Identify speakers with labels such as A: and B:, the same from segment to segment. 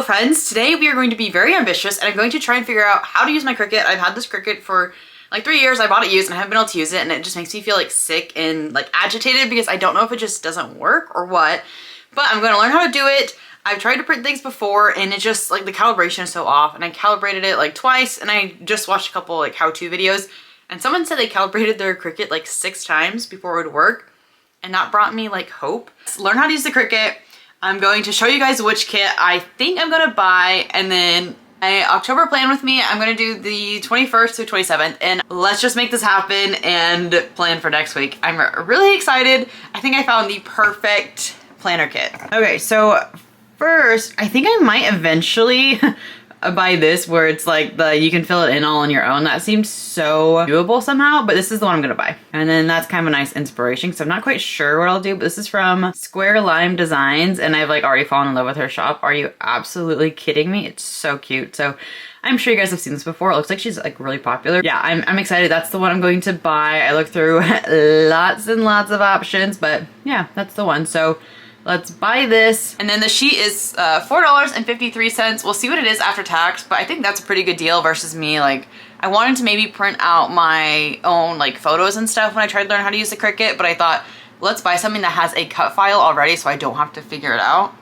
A: Hello friends, today we are going to be very ambitious and I'm going to try and figure out how to use my Cricut. I've had this Cricut for like 3 years. I bought it used and I haven't been able to use it, and it just makes me feel like sick and like agitated because I don't know if it just doesn't work or what, but I'm going to learn how to do it. I've tried to print things before and it just like the calibration is so off, and I calibrated it like twice, and I just watched a couple like how-to videos and someone said they calibrated their Cricut like 6 times before it would work, and that brought me like hope. Learn how to use the Cricut. I'm going to show you guys which kit I think I'm gonna buy, and then my October plan with me, I'm gonna do the 21st to 27th, and let's just make this happen and plan for next week. I'm really excited. I think I found the perfect planner kit. Okay, so first, I think I might eventually buy this where it's like you can fill it in all on your own. That seems so doable somehow, but this is the one I'm gonna buy. And then that's kind of a nice inspiration, so I'm not quite sure what I'll do, but this is from SquareLimeDesigns, and I've like already fallen in love with her shop. Are you absolutely kidding me? It's so cute. So I'm sure you guys have seen this before. It looks like she's like really popular. Yeah, I'm excited. That's the one I'm going to buy. I looked through lots and lots of options, but yeah, that's the one. So let's buy this. And then the sheet is $4.53. We'll see what it is after tax, but I think that's a pretty good deal versus me. Like, I wanted to maybe print out my own like photos and stuff when I tried to learn how to use the Cricut, but I thought, let's buy something that has a cut file already so I don't have to figure it out.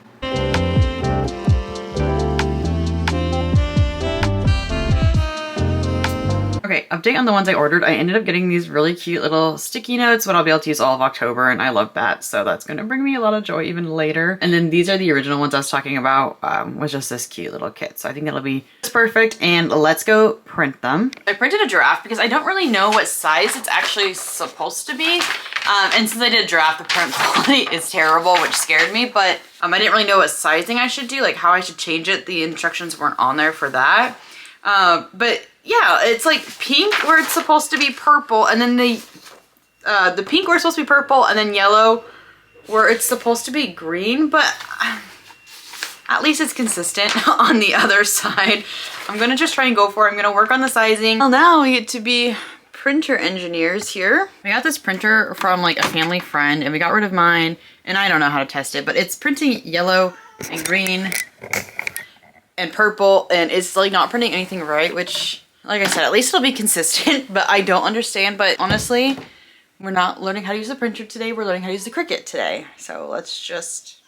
A: Okay, update on the ones I ordered. I ended up getting these really cute little sticky notes, what I'll be able to use all of October, and I love that. So that's gonna bring me a lot of joy even later. And then these are the original ones I was talking about, with just this cute little kit. So I think that'll be perfect, and let's go print them. I printed a giraffe because I don't really know what size it's actually supposed to be. And since I did a giraffe, the print quality is terrible, which scared me, but I didn't really know what sizing I should do, like how I should change it. The instructions weren't on there for that. But yeah, it's like pink where it's supposed to be purple, and then the pink where it's supposed to be purple, and then yellow where it's supposed to be green, but at least it's consistent on the other side. I'm gonna just try and go for it. I'm gonna work on the sizing. Well, now we get to be printer engineers here. I got this printer from like a family friend, and we got rid of mine, and I don't know how to test it, but it's printing yellow and green and purple, and it's like not printing anything right, which, like I said, at least it'll be consistent, but I don't understand. But honestly, we're not learning how to use the printer today, we're learning how to use the Cricut today. So let's just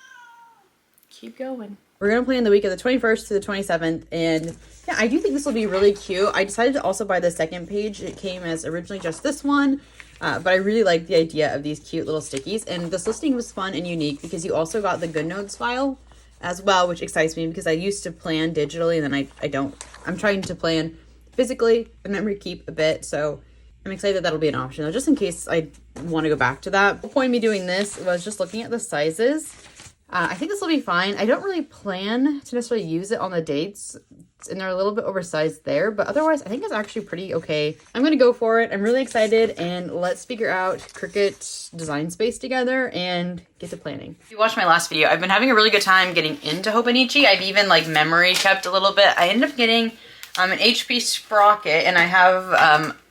A: keep going. We're gonna plan the week of the 21st to the 27th, and yeah, I do think this will be really cute. I decided to also buy the second page. It came as originally just this one, but I really like the idea of these cute little stickies, and this listing was fun and unique because you also got the GoodNotes file as well, which excites me because I used to plan digitally, and then I don't. I'm trying to plan physically and memory keep a bit, so I'm excited that that'll be an option, just in case I want to go back to that. The point of me doing this was just looking at the sizes. I think this will be fine. I don't really plan to necessarily use it on the dates, and they're a little bit oversized there, but otherwise I think it's actually pretty okay. I'm gonna go for it. I'm really excited, and let's figure out Cricut design space together and get to planning. If you watched my last video, I've been having a really good time getting into Hobonichi. I've even like memory kept a little bit. I ended up getting an HP sprocket, and I have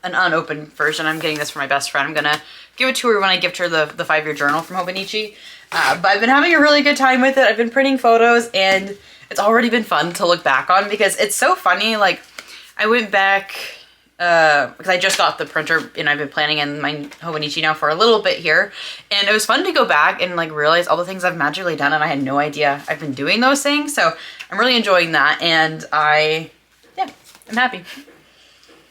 A: an unopened version. I'm getting this for my best friend. I'm gonna give it to her when I gift her the 5-year journal from Hobonichi. But I've been having a really good time with it. I've been printing photos, and it's already been fun to look back on because it's so funny. Like, I went back because I just got the printer, and I've been planning in my Hobonichi now for a little bit here, and it was fun to go back and like realize all the things I've magically done, and I had no idea I've been doing those things. So I'm really enjoying that, and I'm happy.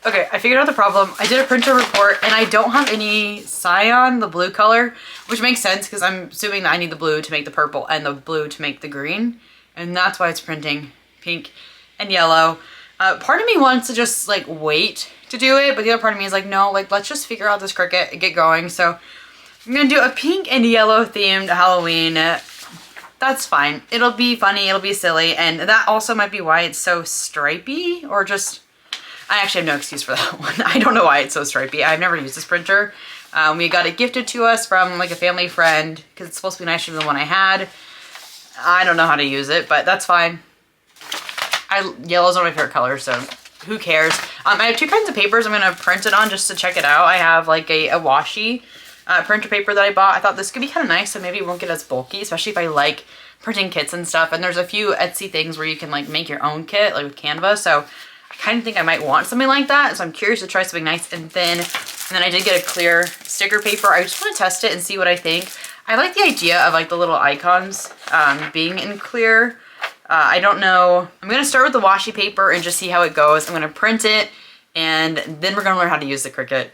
A: Okay, I figured out the problem. I did a printer report, and I don't have any cyan, the blue color, which makes sense because I'm assuming that I need the blue to make the purple and the blue to make the green, and that's why it's printing pink and yellow. Part of me wants to just like wait to do it, but the other part of me is like, no, like let's just figure out this Cricut and get going. So I'm gonna do a pink and yellow themed Halloween. That's fine. It'll be funny, it'll be silly, and that also might be why it's so stripy, or just, I actually have no excuse for that one. I don't know why it's so stripy. I've never used this printer. We got it gifted to us from like a family friend because it's supposed to be nicer than the one I had. I don't know how to use it, but that's fine. Yellow's one of my favorite colors, so who cares? I have 2 kinds of papers I'm gonna print it on just to check it out. I have like a washi printer paper that I bought. I thought this could be kind of nice, so maybe it won't get as bulky, especially if I like printing kits and stuff, and there's a few Etsy things where you can like make your own kit, like with Canva. So I kind of think I might want something like that. So I'm curious to try something nice and thin. And then I did get a clear sticker paper. I just want to test it and see what I think. I like the idea of like the little icons being in clear. I don't know. I'm going to start with the washi paper and just see how it goes. I'm going to print it, and then we're going to learn how to use the Cricut.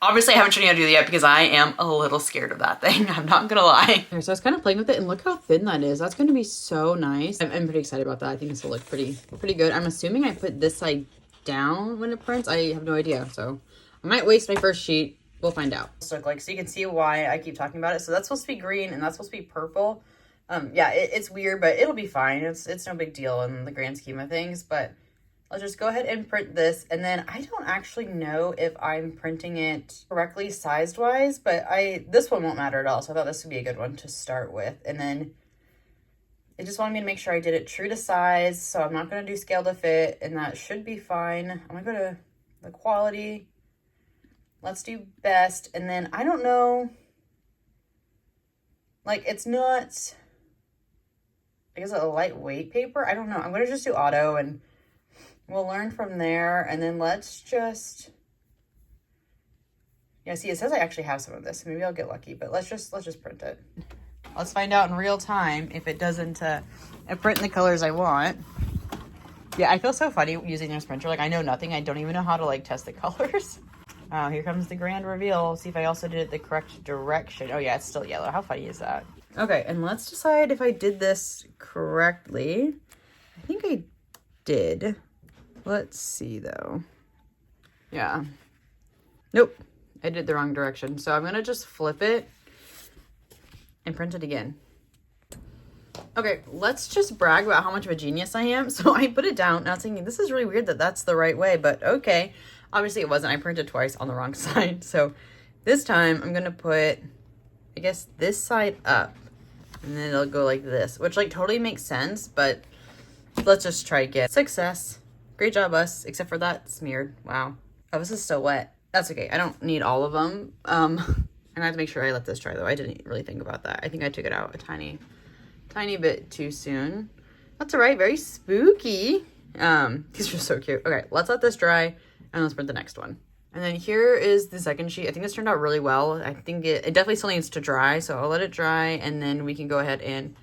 A: Obviously, I haven't shown you how to do it yet because I am a little scared of that thing. I'm not gonna lie. So I was kind of playing with it, and look how thin that is. That's gonna be so nice. I'm pretty excited about that. I think this will look pretty good. I'm assuming I put this side down when it prints. I have no idea. So I might waste my first sheet. We'll find out. So you can see why I keep talking about it. So that's supposed to be green, and that's supposed to be purple. Yeah, it's weird, but it'll be fine. It's no big deal in the grand scheme of things, but I'll just go ahead and print this, and then I don't actually know if I'm printing it correctly size-wise, but this one won't matter at all, so I thought this would be a good one to start with. And then it just wanted me to make sure I did it true to size, so I'm not going to do scale to fit, and that should be fine. I'm going to go to the quality. Let's do best, and then I don't know, like it's not, I guess a lightweight paper. I don't know. I'm going to just do auto, and we'll learn from there. And then let's just, yeah, see, it says I actually have some of this. Maybe I'll get lucky, but let's just print it. Let's find out in real time if it doesn't print in the colors I want. Yeah, I feel so funny using this printer. Like, I know nothing. I don't even know how to like test the colors. Oh, here comes the grand reveal. See if I also did it the correct direction. Oh yeah, it's still yellow. How funny is that? Okay, and let's decide if I did this correctly. I think I did. Let's see though. Yeah. Nope. I did the wrong direction. So I'm going to just flip it and print it again. Okay, let's just brag about how much of a genius I am. So I put it down. Now thinking, this is really weird that that's the right way, but okay. Obviously it wasn't. I printed twice on the wrong side. So this time I'm going to put, I guess, this side up. And then it'll go like this, which like totally makes sense, but let's just try again. Success. Great job, us, except for that smeared. Wow. Oh, this is still wet. That's okay. I don't need all of them. And I have to make sure I let this dry, though. I didn't really think about that. I think I took it out a tiny bit too soon. That's all right. Very spooky. These are so cute. Okay, let's let this dry, and let's print the next one. And then here is the second sheet. I think this turned out really well. I think it definitely still needs to dry, so I'll let it dry, and then we can go ahead and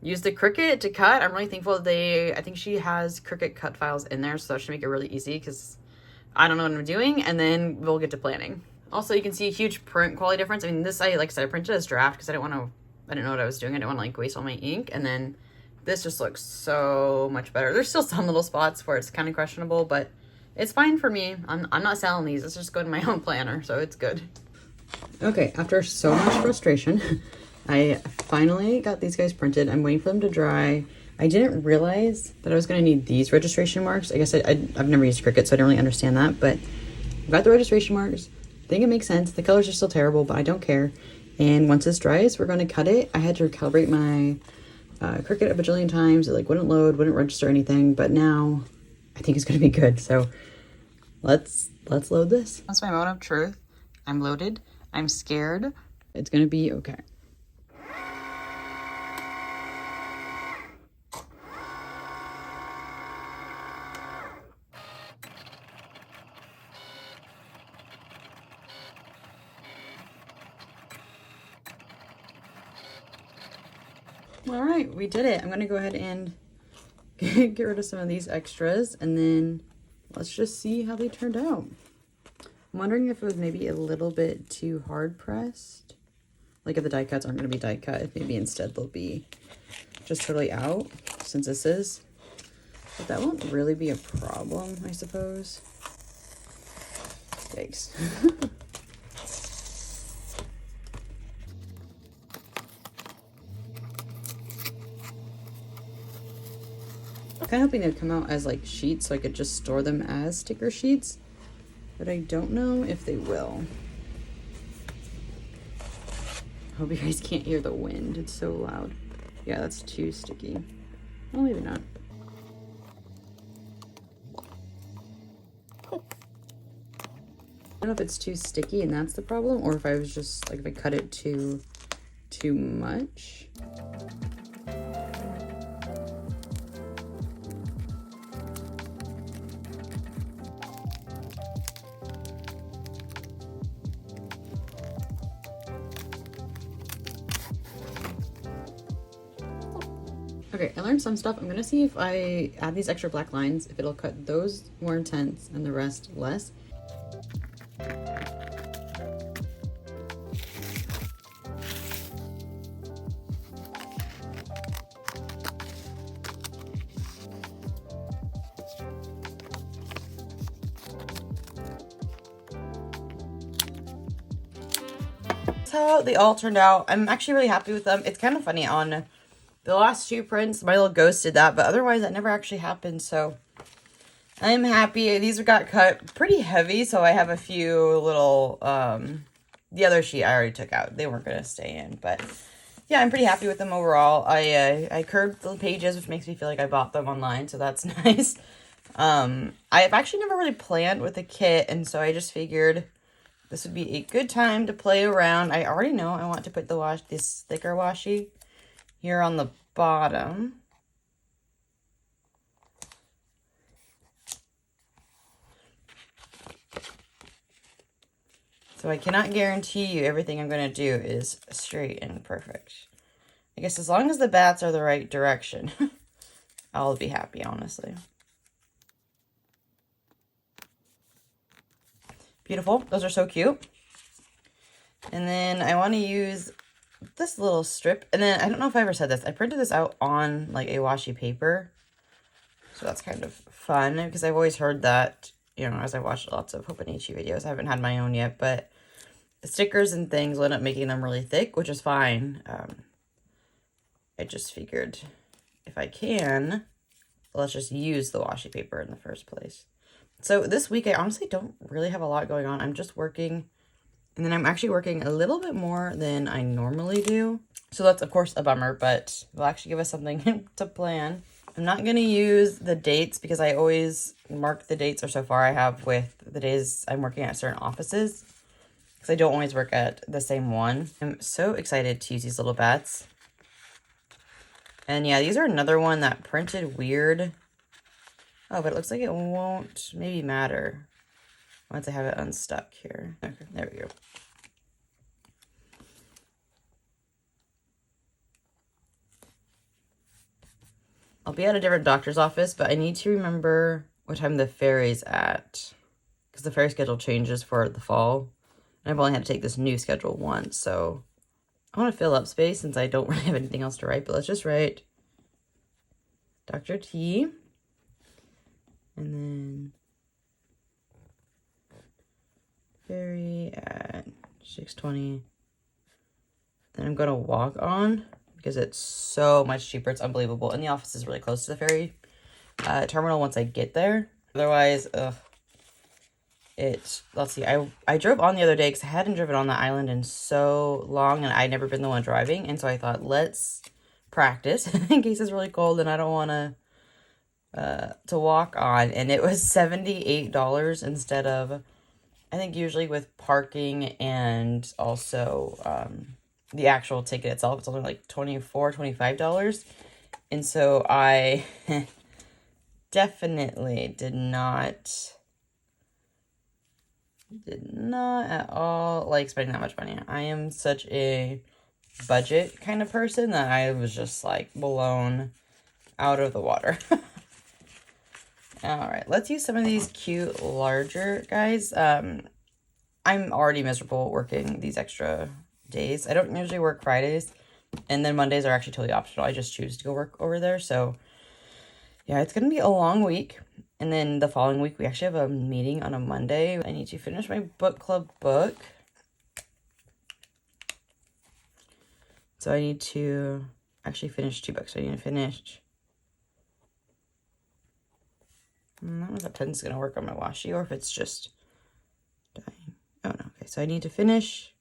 A: use the Cricut to cut. I'm really thankful that I think she has Cricut cut files in there, so that should make it really easy because I don't know what I'm doing, and then we'll get to planning. Also, you can see a huge print quality difference. I mean, this, like I said, I printed as draft because I didn't know what I was doing. I didn't want to like waste all my ink, and then this just looks so much better. There's still some little spots where it's kind of questionable, but it's fine for me. I'm not selling these. It's just going to my own planner, so it's good. Okay, after so much frustration, I finally got these guys printed. I'm waiting for them to dry. I didn't realize that I was going to need these registration marks. I guess I've never used Cricut, so I don't really understand that, but I've got the registration marks. I think it makes sense. The colors are still terrible, but I don't care. And once this dries, we're going to cut it. I had to recalibrate my Cricut a bajillion times. It like wouldn't load, wouldn't register anything, but now I think it's going to be good. So let's load this. That's my moment of truth. I'm loaded. I'm scared. It's going to be okay. All right, we did it. I'm gonna go ahead and get rid of some of these extras, and then let's just see how they turned out. I'm wondering if it was maybe a little bit too hard pressed. Like if the die cuts aren't gonna be die cut, if maybe instead they'll be just totally out, since this is. But that won't really be a problem, I suppose. Yikes. I'm kind of hoping they'd come out as like sheets so I could just store them as sticker sheets, but I don't know if they will. I hope you guys can't hear the wind. It's so loud. Yeah, that's too sticky. Well, maybe not. I don't know if it's too sticky and that's the problem, or if I was just like, if I cut it too much. Okay, I learned some stuff. I'm gonna see if I add these extra black lines, if it'll cut those more intense and the rest less. That's how they all turned out. I'm actually really happy with them. It's kind of funny, on the last 2 prints, my little ghost did that, but otherwise that never actually happened, so I'm happy. These got cut pretty heavy, so I have a few little, the other sheet I already took out. They weren't going to stay in, but yeah, I'm pretty happy with them overall. I curved the pages, which makes me feel like I bought them online, so that's nice. I've actually never really planned with a kit, and so I just figured this would be a good time to play around. I already know I want to put this thicker washi here on the bottom. So I cannot guarantee you everything I'm going to do is straight and perfect. I guess as long as the bats are the right direction, I'll be happy, honestly. Beautiful. Those are so cute. And then I want to use this little strip. And then I don't know if I ever said this. I printed this out on like a washi paper. So that's kind of fun because I've always heard that, you know, as I watched lots of Hobonichi videos. I haven't had my own yet, but the stickers and things will end up making them really thick, which is fine. I just figured if I can, let's just use the washi paper in the first place. So this week, I honestly don't really have a lot going on. I'm just working, and then I'm actually working a little bit more than I normally do. So that's, of course, a bummer, but it'll actually give us something to plan. I'm not going to use the dates because I always mark the dates, or so far I have, with the days I'm working at certain offices, because I don't always work at the same one. I'm so excited to use these little bats. And yeah, these are another one that printed weird. Oh, but it looks like it won't maybe matter once I have it unstuck here. Okay, there we go. I'll be at a different doctor's office, but I need to remember what time the ferry's at, because the ferry schedule changes for the fall. And I've only had to take this new schedule once, so I want to fill up space since I don't really have anything else to write, but let's just write Dr. T. And then ferry at 6:20. Then I'm going to walk on because it's so much cheaper. It's unbelievable. And the office is really close to the ferry terminal once I get there. Otherwise, let's see, I drove on the other day because I hadn't driven on the island in so long, and I'd never been the one driving, and so I thought, let's practice in case it's really cold and I don't want to walk on. And it was $78 instead of, I think usually with parking and also the actual ticket itself, it's only like $24, $25. And so I definitely did not at all like spending that much money. I am such a budget kind of person that I was just like blown out of the water. All right, let's use some of these cute larger guys. I'm already miserable working these extra days. I don't usually work Fridays, and then Mondays are actually totally optional. I just choose to go work over there. So yeah, it's gonna be a long week. And then the following week, we actually have a meeting on a Monday. I need to finish my book club book. So I need to actually finish 2 books. So I need to finish. I don't know if that pen's going to work on my washi or if it's just dying. Oh, no. Okay, so I need to finish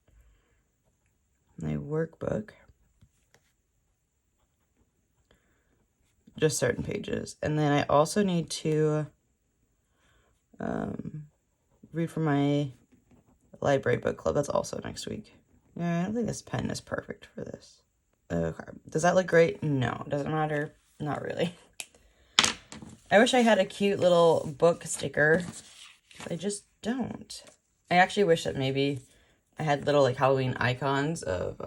A: my workbook. Just certain pages. And then I also need to read for my library book club. That's also next week. Yeah, I don't think this pen is perfect for this. Okay. Does that look great? No. Doesn't matter? Not really. I wish I had a cute little book sticker. I just don't. I actually wish that maybe I had little like Halloween icons of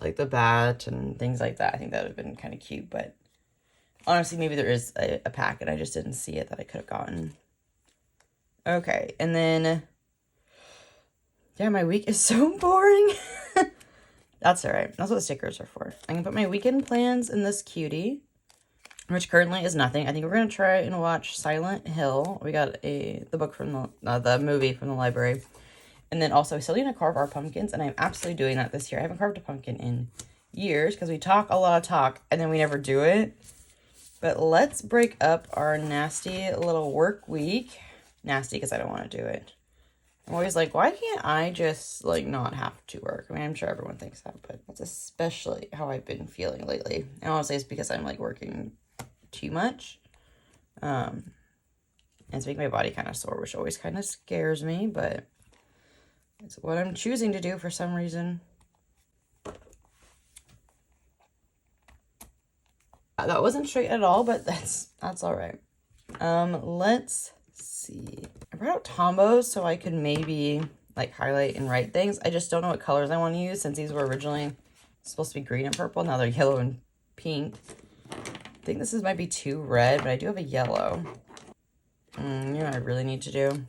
A: like the bat and things like that. I think that would have been kind of cute, but honestly, maybe there is a pack and I just didn't see it that I could have gotten. Okay, and then, yeah, my week is so boring. That's all right. That's what the stickers are for. I'm gonna put my weekend plans in this cutie, which currently is nothing. I think we're gonna try and watch Silent Hill. We got the book from the movie from the library. And then also, we still need to carve our pumpkins, and I'm absolutely doing that this year. I haven't carved a pumpkin in years because we talk a lot of talk, and then we never do it. But let's break up our nasty little work week. Nasty because I don't want to do it. I'm always like, why can't I just, like, not have to work? I mean, I'm sure everyone thinks that, but that's especially how I've been feeling lately. And honestly, it's because I'm, like, working too much. And it's making my body kind of sore, which always kind of scares me, but it's what I'm choosing to do for some reason. That wasn't straight at all, but that's all right. Let's see. I brought out Tombos so I could maybe like highlight and write things. I just don't know what colors I want to use since these were originally supposed to be green and purple. Now they're yellow and pink. I think this might be too red, but I do have a yellow. You know what I really need to do?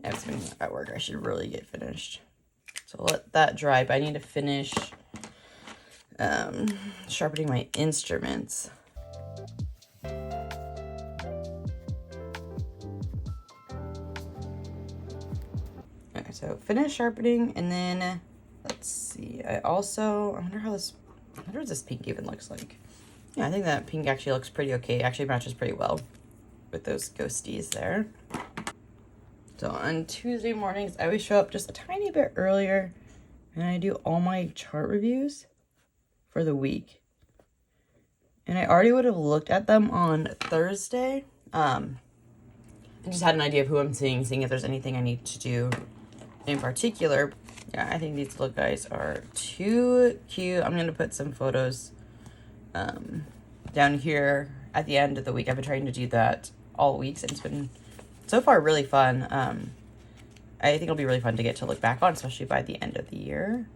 A: I have something at work I should really get finished. So let that dry, but I need to finish sharpening my instruments. Okay, so finish sharpening, and then let's see. I wonder what this pink even looks like. Yeah, I think that pink actually looks pretty okay. It actually matches pretty well with those ghosties there. So on Tuesday mornings, I always show up just a tiny bit earlier and I do all my chart reviews for the week. And I already would have looked at them on Thursday. I just had an idea of who I'm seeing if there's anything I need to do in particular. Yeah, I think these little guys are too cute. I'm going to put some photos down here at the end of the week. I've been trying to do that all week, and it's been so far really fun. I think it'll be really fun to get to look back on, especially by the end of the year.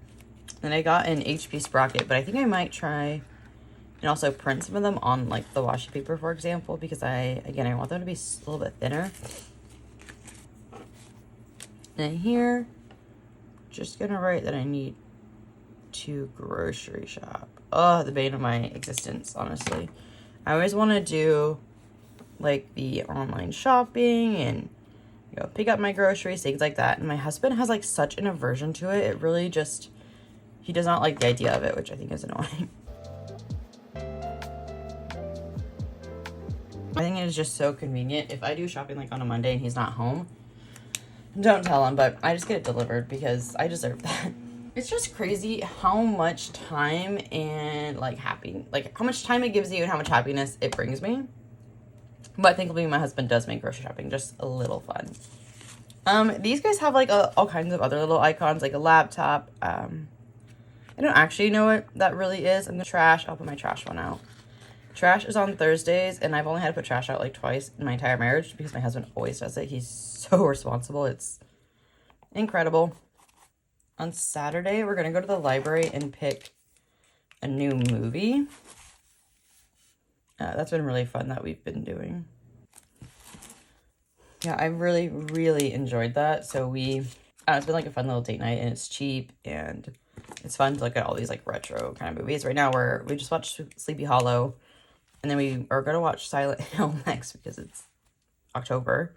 A: And I got an HP sprocket, but I think I might try and also print some of them on like the washi paper, for example, because I want them to be a little bit thinner. And here, just gonna write that I need to grocery shop. Oh, the bane of my existence, honestly. I always want to do like the online shopping and pick up my groceries, things like that. And my husband has like such an aversion to it. It really just, he does not like the idea of it, which I think is annoying. I think it is just so convenient. If I do shopping like on a Monday and he's not home, don't tell him, but I just get it delivered because I deserve that. It's just crazy how much time and how much time it gives you and how much happiness it brings me. But thankfully my husband does make grocery shopping just a little fun. These guys have like all kinds of other little icons, like a laptop. I don't actually know what that really is. I'm gonna trash. I'll put my trash one out. Trash is on Thursdays, and I've only had to put trash out like twice in my entire marriage because my husband always does it. He's so responsible. It's incredible. On Saturday, we're gonna go to the library and pick a new movie. That's been really fun that we've been doing. Yeah, I really, really enjoyed that. So it's been like a fun little date night, and it's cheap, and it's fun to look at all these like retro kind of movies. Right now, we just watched Sleepy Hollow, and then we are gonna watch Silent Hill next because it's October.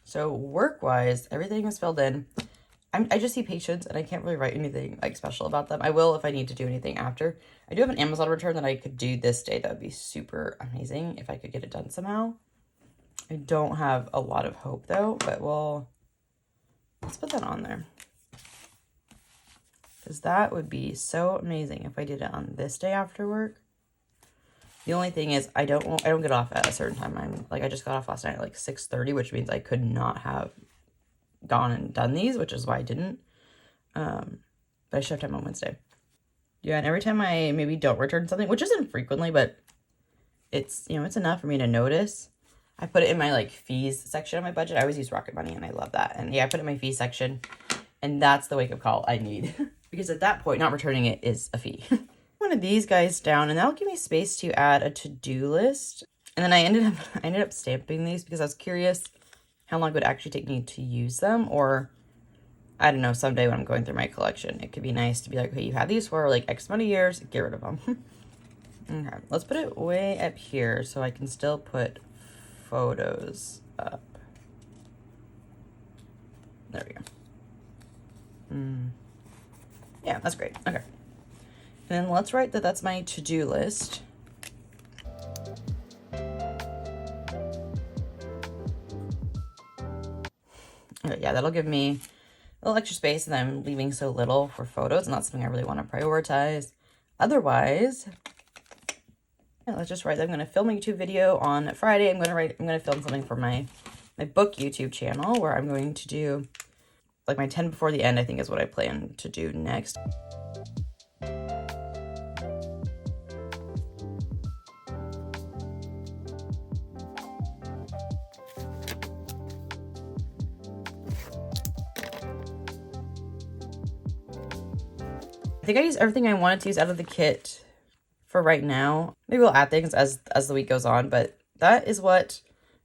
A: So work-wise, everything is filled in. I just see patients, and I can't really write anything like special about them. I will if I need to do anything after. I do have an Amazon return that I could do this day. That would be super amazing if I could get it done somehow. I don't have a lot of hope though, but let's put that on there. Because that would be so amazing if I did it on this day after work. The only thing is I don't get off at a certain time. I just got off last night at like 6:30, which means I could not have gone and done these, which is why I didn't. But I should have time on Wednesday. Yeah, and every time I maybe don't return something, which isn't frequently, but it's, you know, it's enough for me to notice. I put it in my like fees section of my budget. I always use Rocket Money and I love that. And yeah, I put it in my fees section, and that's the wake up call I need. Because at that point, not returning it is a fee. One of these guys down, and that'll give me space to add a to-do list. And then I ended up stamping these because I was curious how long it would actually take me to use them, or I don't know, someday when I'm going through my collection, it could be nice to be like, okay, you have these for like X amount of years, get rid of them. Okay, let's put it way up here so I can still put photos up. There we go. Yeah, that's great. Okay. And then let's write that that's my to-do list. Okay, yeah, that'll give me a little extra space, and I'm leaving so little for photos, and that's something I really want to prioritize. Otherwise, yeah, let's just write that I'm going to film a YouTube video on Friday. I'm going to film something for my book YouTube channel, where I'm going to do like my 10 before the end, I think is what I plan to do next. I think I used everything I wanted to use out of the kit for right now. Maybe we'll add things as the week goes on, but that is what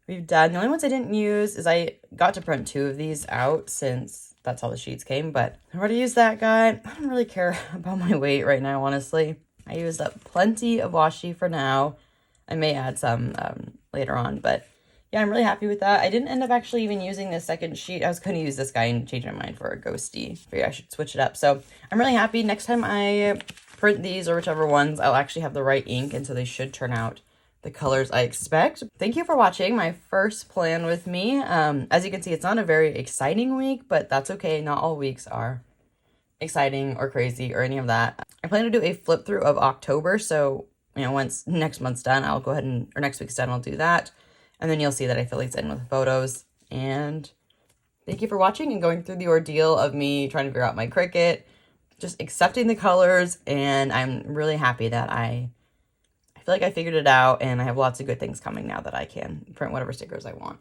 A: we've done. The only ones I didn't use is I got to print 2 of these out since that's how the sheets came, but I already used that guy. I don't really care about my weight right now, honestly. I used up plenty of washi for now. I may add some later on, but yeah, I'm really happy with that. I didn't end up actually even using the second sheet. I was going to use this guy and change my mind for a ghosty. Figured I should switch it up. So I'm really happy. Next time I print these or whichever ones, I'll actually have the right ink, and so they should turn out the colors I expect. Thank you for watching my first plan with me. As you can see, it's not a very exciting week, but that's okay. Not all weeks are exciting or crazy or any of that. I plan to do a flip through of October. So, you know, once next month's done, I'll go ahead and, or next week's done, I'll do that. And then you'll see that I fill these in with photos. And thank you for watching and going through the ordeal of me trying to figure out my Cricut, just accepting the colors. And I'm really happy that I feel like I figured it out, and I have lots of good things coming now that I can print whatever stickers I want.